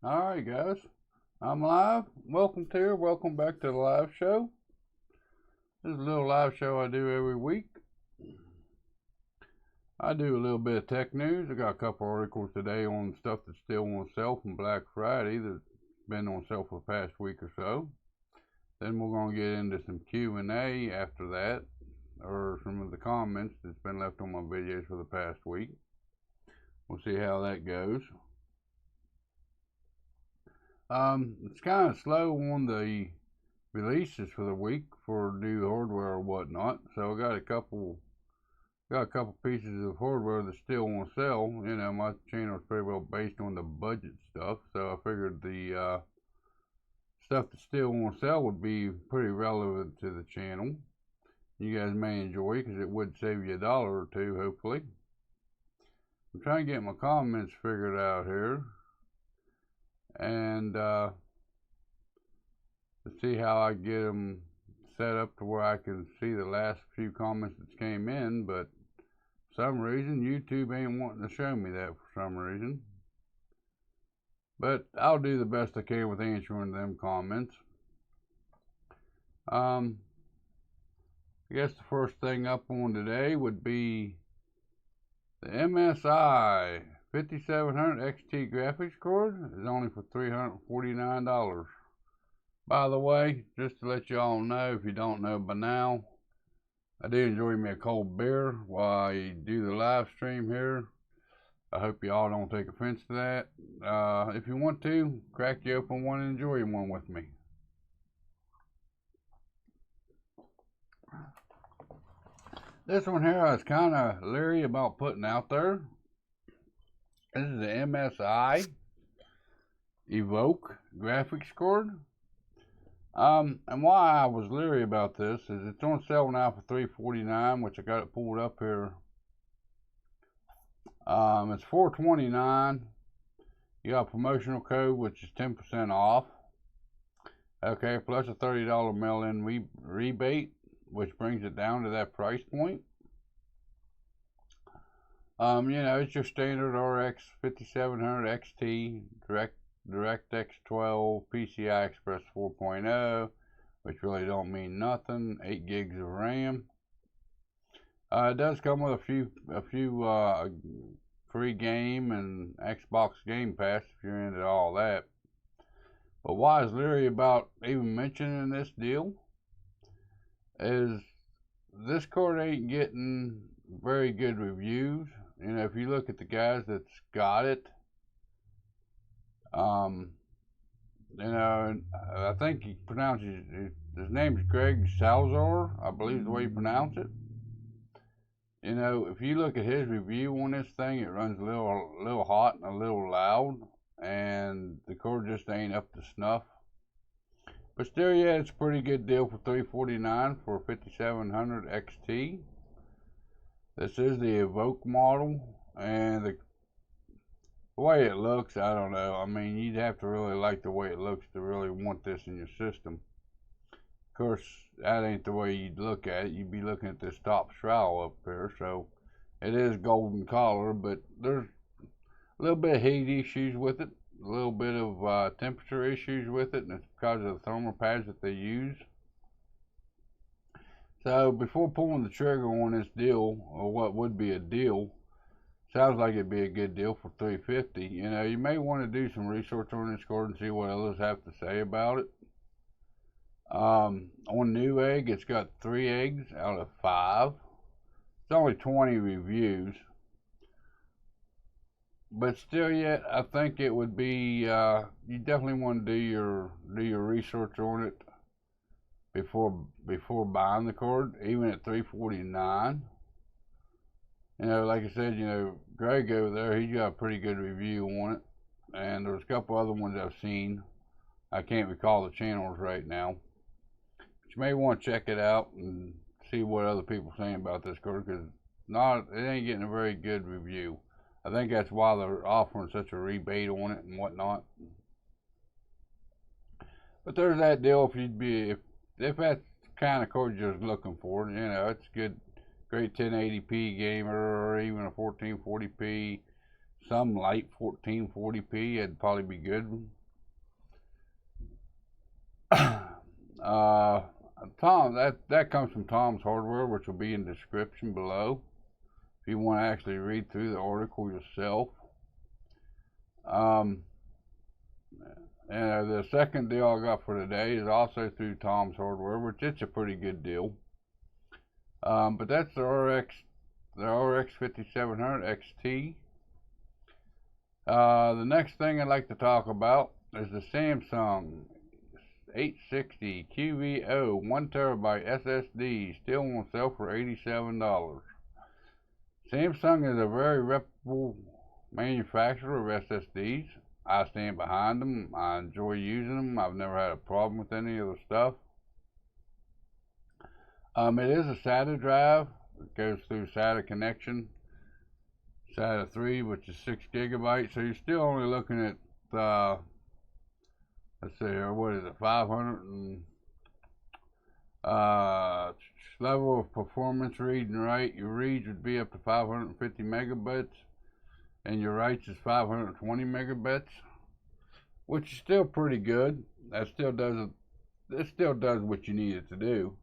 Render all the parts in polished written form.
Alright guys, I'm live. Welcome back to the live show. This is a little live show I do every week. I do a little bit of tech news. I got a couple articles today on stuff that's still on sale from Black Friday that's been on sale for the past week or so. Then we're going to get into some Q&A after that, or some of the comments that's been left on my videos for the past week. We'll see how that goes. It's kind of slow on the releases for the week for new hardware or whatnot. So I got a couple pieces of hardware that's still on sale. You know, my channel is pretty well based on the budget stuff, so I figured the stuff that's still on sale would be pretty relevant to the channel. You guys may enjoy because it would save you $1 or $2, hopefully. I'm trying to get my comments figured out here, and to see how I get them set up to where I can see the last few comments that came in, but for some reason YouTube ain't wanting to show me that for some reason. But I'll do the best I can with answering them comments. I guess the first thing up on today would be the MSI 5700 XT graphics card is only for $349. By the way, just to let you all know, if you don't know by now, I do enjoy me a cold beer while I do the live stream here. I hope you all don't take offense to that. If you want to, crack you open one and enjoy one with me. This one here I was kind of leery about putting out there. This is the MSI Evoke graphics card. And why I was leery about this is it's on sale now for $349, which I got it pulled up here. It's $429. You got a promotional code, which is 10% off. Okay, plus a $30 mail-in rebate, which brings it down to that price point. You know, it's your standard RX 5700 XT, DirectX 12, PCI Express 4.0, which really don't mean nothing. 8 gigs of RAM. It does come with a few free game and Xbox Game Pass if you're into all that. But why I was leery about even mentioning this deal is this card ain't getting very good reviews. You know, if you look at the guys that's got it, you know, I think he pronounces his name's Greg Salazar, I believe is the way you pronounce it. You know, if you look at his review on this thing, it runs a little hot and a little loud, and the cord just ain't up to snuff. But still, yeah, it's a pretty good deal for $349 for 5700 XT. This is the Evoke model, and the way it looks, I don't know. I mean, you'd have to really like the way it looks to really want this in your system. Of course, that ain't the way you'd look at it. You'd be looking at this top shroud up here. So it is golden color, but there's a little bit of heat issues with it, a little bit of temperature issues with it, and it's because of the thermal pads that they use. So before pulling the trigger on this deal, or what would be a deal, sounds like it'd be a good deal for $350. You know, you may want to do some research on this card and see what others have to say about it. On Newegg, it's got 3 eggs out of 5. It's only 20 reviews, but still, yet I think it would be. You definitely want to do your research on it before buying the card, even at $349. You know, like I said, you know, Greg over there, he's got a pretty good review on it, and there's a couple other ones I've seen. I can't recall the channels right now. But you may want to check it out and see what other people are saying about this card, because it ain't getting a very good review. I think that's why they're offering such a rebate on it and whatnot. But there's that deal if that's the kind of card you're just looking for. You know, it's good. Great 1080p gamer, or even a 1440p, some light 1440p, it'd probably be good. Tom, that comes from Tom's Hardware, which will be in the description below if you want to actually read through the article yourself. And the second deal I got for today is also through Tom's Hardware, which it's a pretty good deal. But that's the RX 5700 XT. The next thing I'd like to talk about is the Samsung 860 QVO 1TB SSD, still on sale for $87. Samsung is a very reputable manufacturer of SSDs. I stand behind them. I enjoy using them. I've never had a problem with any of the stuff. It is a SATA drive. It goes through SATA connection. SATA 3, which is 6 gigabytes. So you're still only looking at, let's see here, what is it, 500 and, level of performance read and write. Your reads would be up to 550 megabits, and your writes is 520 megabits, which is still pretty good. It still does what you need it to do.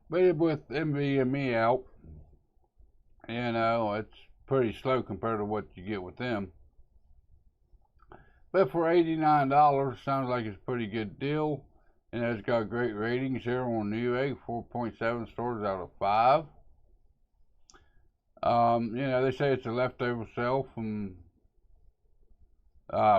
But with NVMe out, you know, it's pretty slow compared to what you get with them. But for $89, sounds like it's a pretty good deal. And it's got great ratings here on Newegg, 4.7 stars out of 5. You know, they say it's a leftover sale from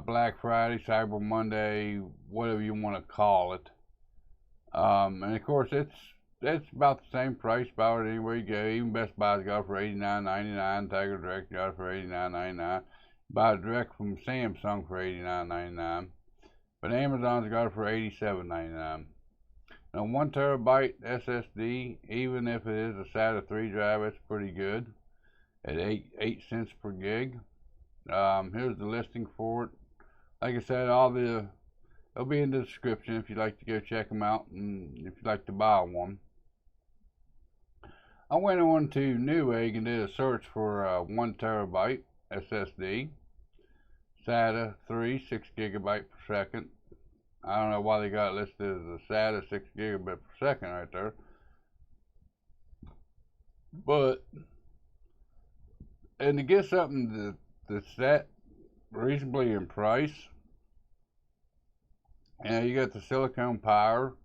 Black Friday, Cyber Monday, whatever you want to call it. And of course, it's about the same price about it anywhere you go. Even Best Buy's got it for $89.99. Tiger Direct got it for $89.99. Buy it direct from Samsung for $89.99. But Amazon's got it for $87.99. Now, 1TB SSD, even if it is a SATA 3 drive, it's pretty good at 8 cents per gig. Here's the listing for it. Like I said, they'll be in the description if you'd like to go check them out and if you'd like to buy one. I went on to Newegg and did a search for 1TB SSD, SATA 3, 6 gigabyte per second. I don't know why they got it listed as a SATA 6 gigabit per second right there. But, and to get something that's that reasonably in price, and you got the silicone power,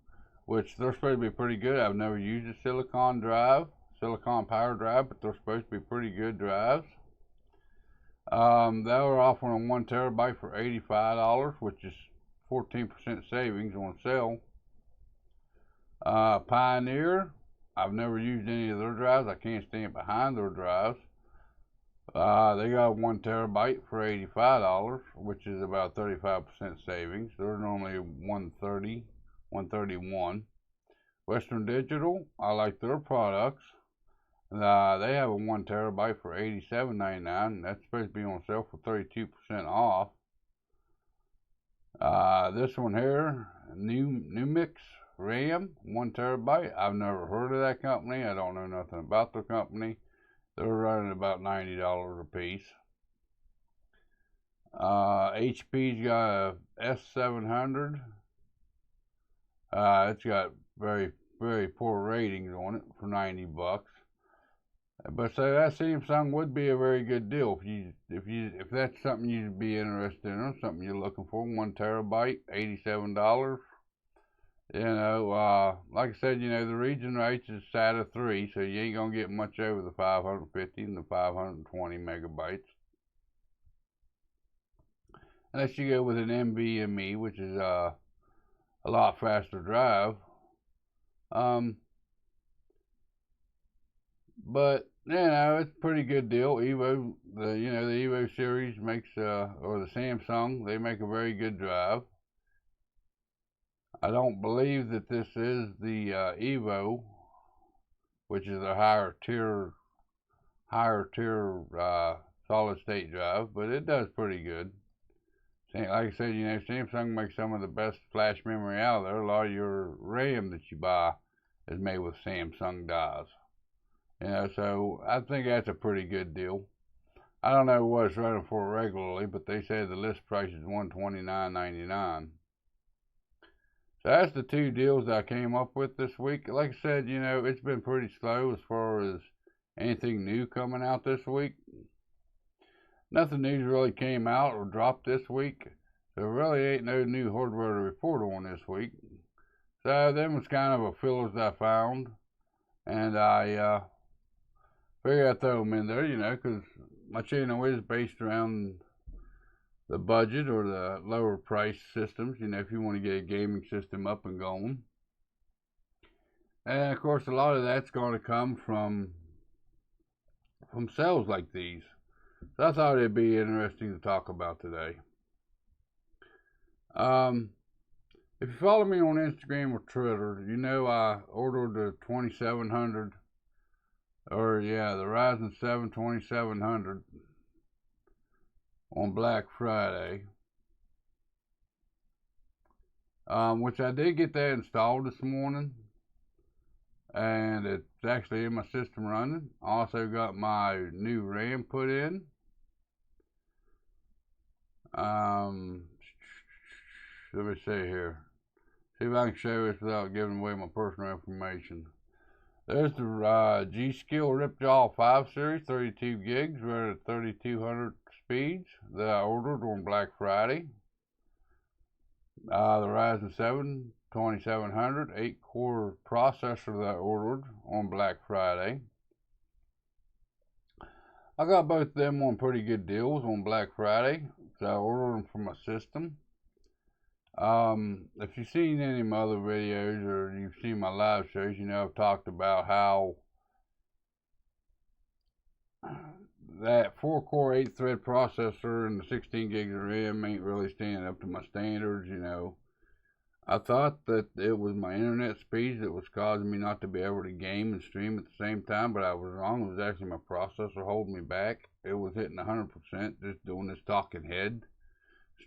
which they're supposed to be pretty good. I've never used a silicone power drive, but they're supposed to be pretty good drives. They were offering a 1TB for $85, which is 14% savings on sale. Pioneer, I've never used any of their drives. I can't stand behind their drives. They got 1TB for $85, which is about 35% savings. They're normally $130, $131. Western Digital, I like their products. They have a 1TB for $87.99. That's supposed to be on sale for 32% off. This one here, Numix RAM, 1TB. I've never heard of that company. I don't know nothing about their company. They're running about $90 a piece. HP's got a S700. It's got very, very poor ratings on it for $90. But so that Samsung would be a very good deal if that's something you'd be interested in, or something you're looking for. 1TB, $87. You know, like I said, you know, the region rates is SATA 3, so you ain't gonna get much over the 550 and the 520 megabytes. Unless you go with an NVMe, which is a lot faster drive. But you know, it's a pretty good deal. Evo, the Evo series makes, or the Samsung, they make a very good drive. I don't believe that this is the Evo, which is a higher tier solid state drive, but it does pretty good. Like I said, you know, Samsung makes some of the best flash memory out there. A lot of your RAM that you buy is made with Samsung dies. You know, so I think that's a pretty good deal. I don't know what it's running for regularly, but they say the list price is $129.99. So that's the two deals that I came up with this week. Like I said, you know, it's been pretty slow as far as anything new coming out this week. Nothing new really came out or dropped this week. So really ain't no new hardware to report on this week. So them was kind of a fillers I found. And I figured I'd throw them in there, you know, because my channel is based around the budget or the lower price systems, you know, if you want to get a gaming system up and going. And of course, a lot of that's going to come from sales like these. So I thought it'd be interesting to talk about today. If you follow me on Instagram or Twitter, you know I ordered the 2700, or yeah, the Ryzen 7 2700 on Black Friday, which I did get that installed this morning, and it's actually in my system running. I also got my new RAM put in. Let me see here. See if I can show this without giving away my personal information. There's the G-Skill Ripjaw 5 series, 32 gigs, running at 3200 speeds that I ordered on Black Friday. The Ryzen 7 2700 8-core processor that I ordered on Black Friday. I got both of them on pretty good deals on Black Friday, so I ordered them for my system. If you've seen any of my other videos or you've seen my live shows, you know I've talked about how that 4-core 8-thread processor and the 16 gigs of RAM ain't really standing up to my standards, you know. I thought that it was my internet speeds that was causing me not to be able to game and stream at the same time, but I was wrong. It was actually my processor holding me back. It was hitting 100%, just doing this talking head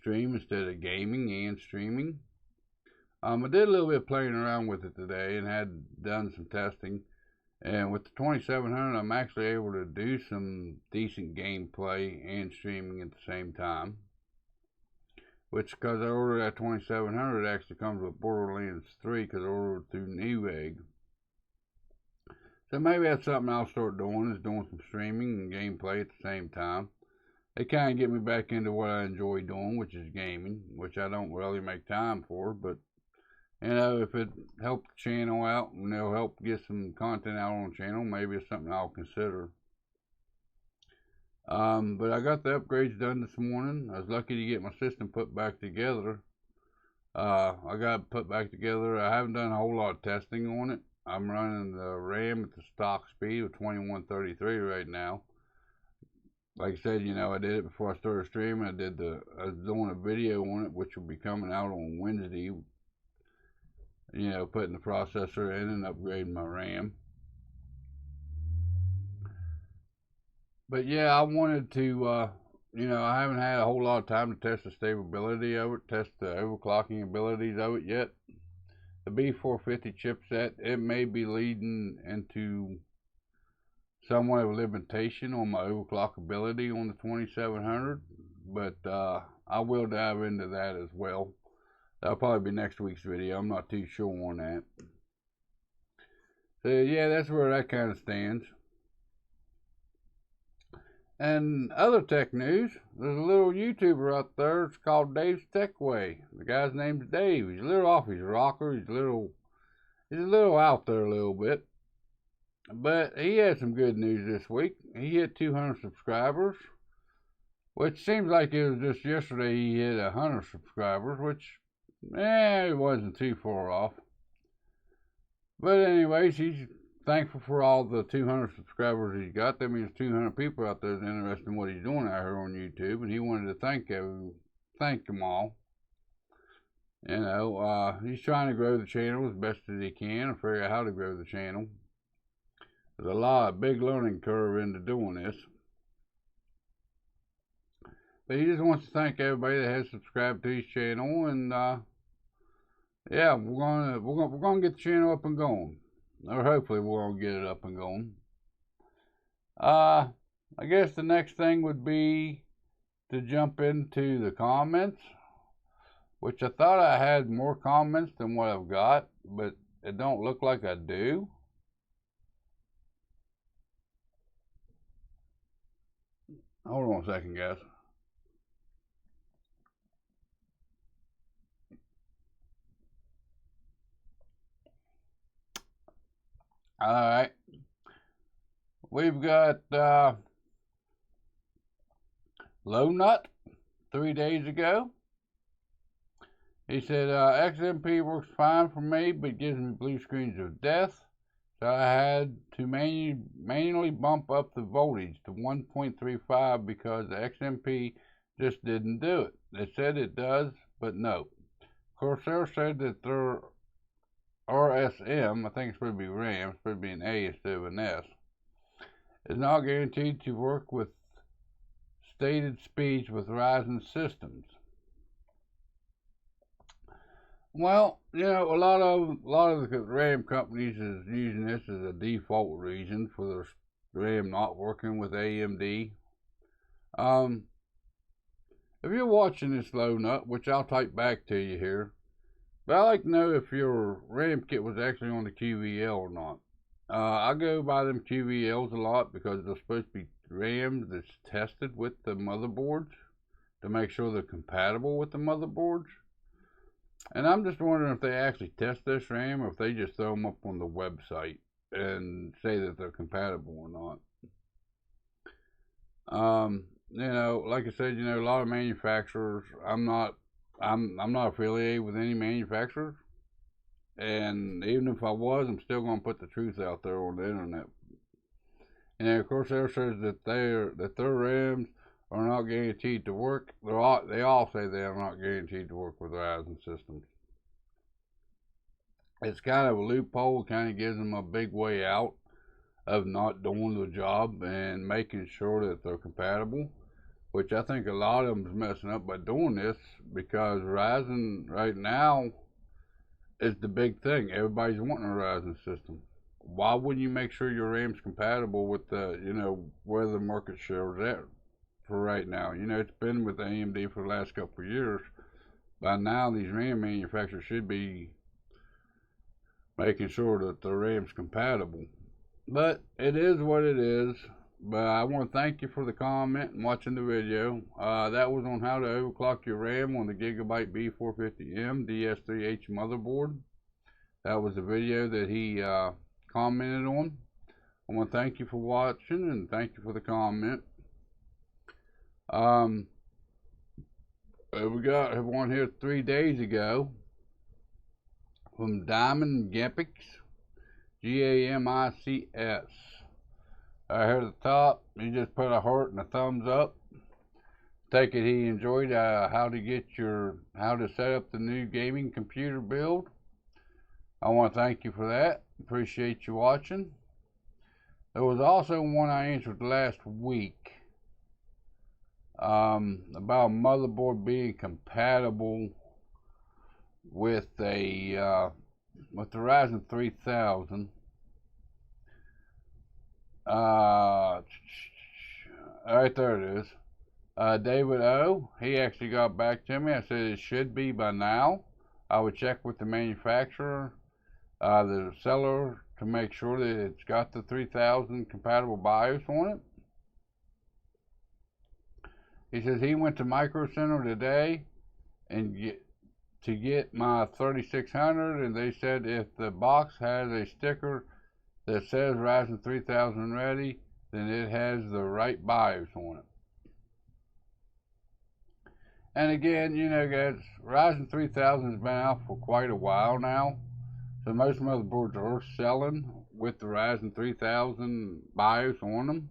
stream instead of gaming and streaming. I did a little bit of playing around with it today and had done some testing. And with the 2700, I'm actually able to do some decent gameplay and streaming at the same time. Which, because I ordered that 2700, it actually comes with Borderlands 3 because I ordered through Newegg. So maybe that's something I'll start doing, is doing some streaming and gameplay at the same time. It kind of get me back into what I enjoy doing, which is gaming, which I don't really make time for, but you know, if it helps the channel out and it'll help get some content out on the channel, maybe it's something I'll consider. But I got the upgrades done this morning. I was lucky to get my system put back together. I got it put back together. I haven't done a whole lot of testing on it. I'm running the RAM at the stock speed of 2133 right now. Like I said, you know, I did it before I started streaming. I was doing a video on it, which will be coming out on Wednesday. You know, putting the processor in and upgrading my RAM. But yeah, I wanted to, you know, I haven't had a whole lot of time to test the stability of it, test the overclocking abilities of it yet. The B450 chipset, it may be leading into somewhat of a limitation on my overclock ability on the 2700, but I will dive into that as well. That'll probably be next week's video. I'm not too sure on that. So yeah, that's where that kind of stands. And other tech news, there's a little YouTuber out there. It's called Dave's Techway. The guy's name's Dave. He's a little off his rocker. He's a little out there a little bit. But he had some good news this week. He hit 200 subscribers, which seems like it was just yesterday he hit 100 subscribers, which, it wasn't too far off. But anyways, he's thankful for all the 200 subscribers he's got. That means 200 people out there is interested in what he's doing out here on YouTube, and he wanted to thank them all. You know, he's trying to grow the channel as best as he can and figure out how to grow the channel. There's a big learning curve into doing this. But he just wants to thank everybody that has subscribed to his channel, and yeah, we're gonna get the channel up and going. Or hopefully we're gonna get it up and going. I guess the next thing would be to jump into the comments, which I thought I had more comments than what I've got, but it don't look like I do. Hold on a second, guys. All right. We've got Low Nut 3 days ago. He said, XMP works fine for me, but gives me blue screens of death. So I had to manually bump up the voltage to 1.35 because the XMP just didn't do it. They said it does, but no. Corsair said that their RSM, I think it's supposed to be RAM, it's supposed to be an A instead of an S, is not guaranteed to work with stated speeds with Ryzen systems. Well, you know, a lot of the RAM companies is using this as a default reason for their RAM not working with AMD. If you're watching this, Low Nut, which I'll type back to you here, but I'd like to know if your RAM kit was actually on the QVL or not. I go by them QVLs a lot because they're supposed to be RAM that's tested with the motherboards to make sure they're compatible with the motherboards. And I'm just wondering if they actually test this RAM or if they just throw them up on the website and say that they're compatible or not. You know, like I said, you know, a lot of manufacturers, I'm not affiliated with any manufacturers. And even if I was, I'm still going to put the truth out there on the internet. And of course, Corsair says that their RAMs are not guaranteed to work. They all say they are not guaranteed to work with Ryzen systems. It's kind of a loophole, kind of gives them a big way out of not doing the job and making sure that they're compatible, which I think a lot of them is messing up by doing this because Ryzen right now is the big thing. Everybody's wanting a Ryzen system. Why wouldn't you make sure your RAM's compatible with the, you know, where the market share is at for right now? You know, it's been with AMD for the last couple of years. By now, these RAM manufacturers should be making sure that the RAM's compatible. But it is what it is. But I want to thank you for the comment and watching the video. That was on how to overclock your RAM on the Gigabyte B450M DS3H motherboard. That was the video that he commented on. I want to thank you for watching and thank you for the comment. We got one here 3 days ago from Diamond Gampics, Gamics. Here at the top, he just put a heart and a thumbs up. Take it he enjoyed how to set up the new gaming computer build. I want to thank you for that. Appreciate you watching. There was also one I answered last week about a motherboard being compatible with the Ryzen 3000. Right there it is. David O, he actually got back to me. I said it should be by now. I would check with the manufacturer, the seller, to make sure that it's got the 3000 compatible BIOS on it. He says he went to Micro Center today and get my 3600, and they said if the box has a sticker that says Ryzen 3000 ready, then it has the right BIOS on it. And again, you know, guys, Ryzen 3000 has been out for quite a while now, so most motherboards are selling with the Ryzen 3000 BIOS on them,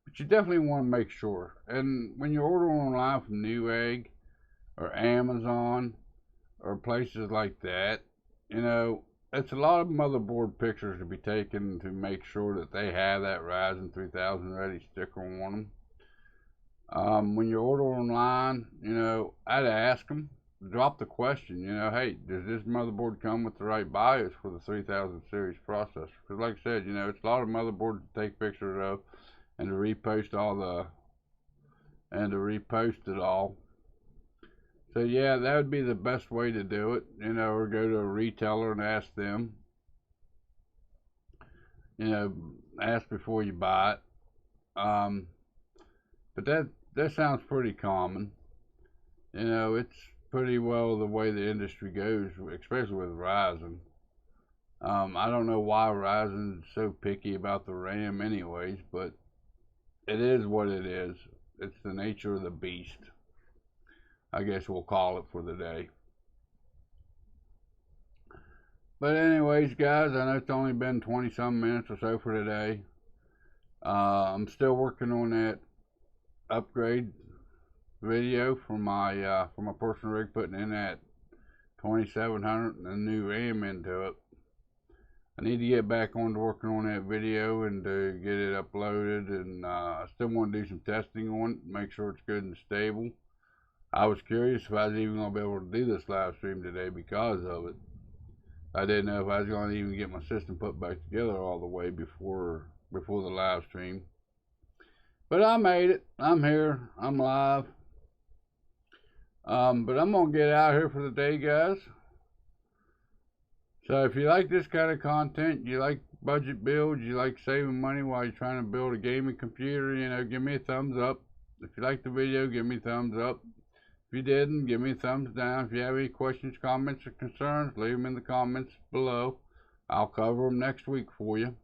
but you definitely want to make sure. And when you order online from Newegg or Amazon or places like that, you know, it's a lot of motherboard pictures to be taken to make sure that they have that Ryzen 3000 ready sticker on them. When you order online, you know, I'd ask them, drop the question, you know, hey, does this motherboard come with the right BIOS for the 3000 series processor? Because like I said, you know, it's a lot of motherboards to take pictures of and to repost it all. So yeah, that would be the best way to do it, you know, or go to a retailer and ask them, you know, ask before you buy it. But that sounds pretty common. You know, it's pretty well the way the industry goes, especially with Ryzen. I don't know why Ryzen's so picky about the RAM anyways, but it is what it is. It's the nature of the beast, I guess we'll call it for the day. But anyways, guys, I know it's only been 20-some minutes or so for today. I'm still working on that upgrade video for my personal rig, putting in that 2700 and a new RAM into it. I need to get back on to working on that video and to get it uploaded, and I still want to do some testing on it, make sure it's good and stable. I was curious if I was even going to be able to do this live stream today because of it. I didn't know if I was going to even get my system put back together all the way before the live stream. But I made it. I'm here. I'm live. But I'm going to get out here for the day, guys. So if you like this kind of content, you like budget builds, you like saving money while you're trying to build a gaming computer, you know, give me a thumbs up. If you liked the video, give me a thumbs up. If you didn't, give me a thumbs down. If you have any questions, comments, or concerns, leave them in the comments below. I'll cover them next week for you.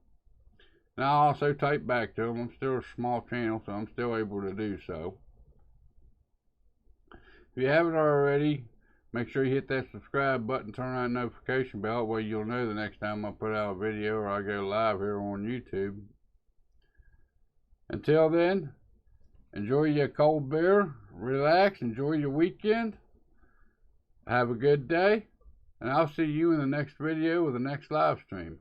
And I'll also type back to them. I'm still a small channel, so I'm still able to do so. If you haven't already, make sure you hit that subscribe button, turn on that notification bell, that way you'll know the next time I put out a video or I go live here on YouTube. Until then, enjoy your cold beer, relax, enjoy your weekend, have a good day, and I'll see you in the next video or the next live stream.